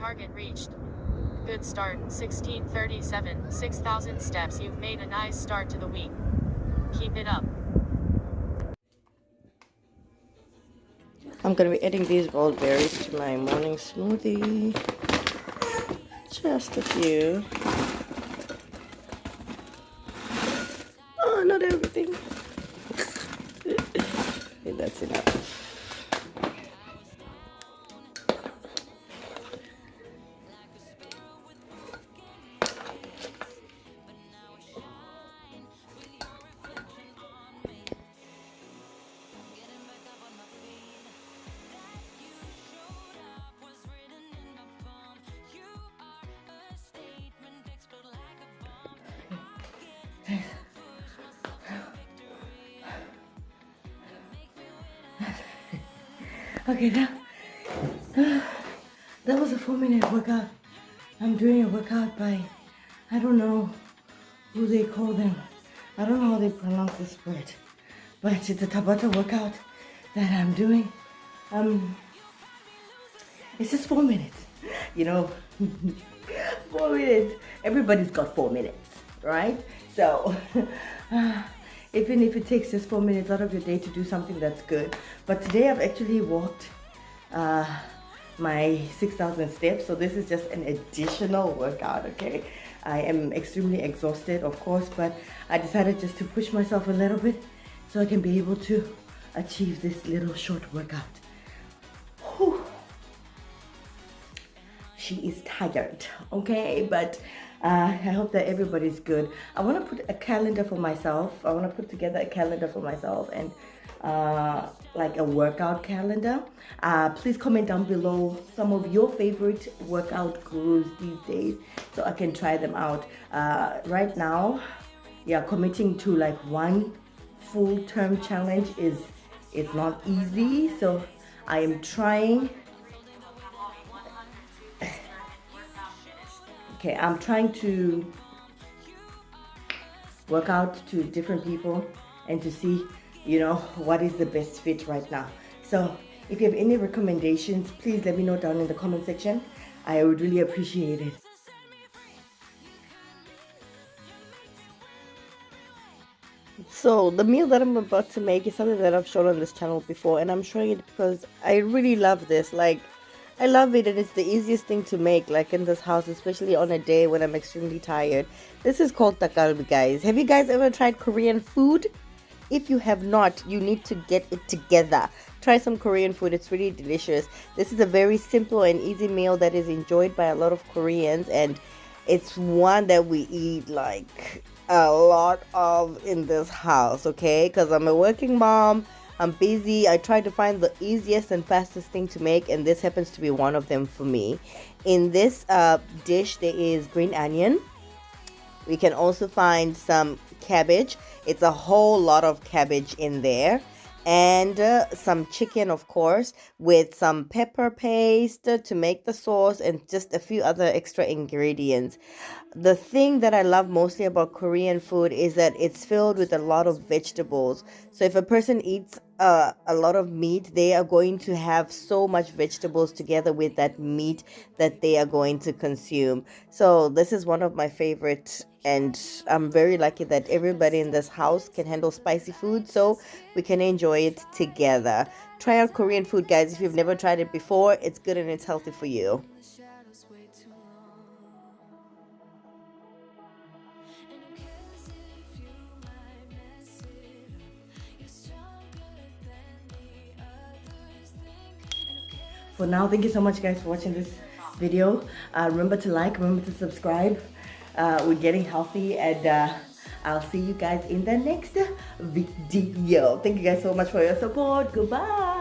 Target reached. Good start, 16:37, 6,000 steps. You've made a nice start to the week. Keep it up. I'm gonna be adding these boiled berries to my morning smoothie. Just a few. Oh, not everything. Okay, that's enough. Okay, that was a 4-minute workout. I'm doing a workout by, I don't know who they call them. I don't know how they pronounce this word, but it's a Tabata workout that I'm doing. It's just 4 minutes, you know. 4 minutes. Everybody's got 4 minutes, right? So even if it takes just 4 minutes out of your day to do something, that's good. But today I've actually walked my 6,000 steps, so this is just an additional workout. Okay, I am extremely exhausted, of course, but I decided just to push myself a little bit so I can be able to achieve this little short workout. Whew. She is tired, okay, but I hope that everybody's good. I want to put a calendar for myself. I want to put together a calendar for myself and like a workout calendar. Please comment down below some of your favorite workout gurus these days so I can try them out. Right now, yeah, committing to like one full term challenge is not easy, so I am trying. Okay, I'm trying to work out to different people and to see, you know, what is the best fit right now. So if you have any recommendations, please let me know down in the comment section. I would really appreciate it. So the meal that I'm about to make is something that I've shown on this channel before, and I'm showing it because I really love this. Like, I love it, and it's the easiest thing to make, like in this house, especially on a day when I'm extremely tired. This is called takalbi, guys. Have you guys ever tried Korean food? If you have not, you need to get it together. Try some Korean food. It's really delicious. This is a very simple and easy meal that is enjoyed by a lot of Koreans, and it's one that we eat like a lot of in this house, okay? Because I'm a working mom. I'm busy. I try to find the easiest and fastest thing to make, and this happens to be one of them for me. In this dish, there is green onion. We can also find some cabbage. It's a whole lot of cabbage in there. And some chicken, of course, with some pepper paste to make the sauce and just a few other extra ingredients. The thing that I love mostly about Korean food is that it's filled with a lot of vegetables. So if a person eats a lot of meat, they are going to have so much vegetables together with that meat that they are going to consume. So this is one of my favorites, and I'm very lucky that everybody in this house can handle spicy food, so we can enjoy it together. Try out Korean food, guys. If you've never tried it before, it's good and it's healthy for you. For now, thank you so much, guys, for watching this video. Remember to like, remember to subscribe. We're getting healthy, and I'll see you guys in the next video. Thank you guys so much for your support. Goodbye.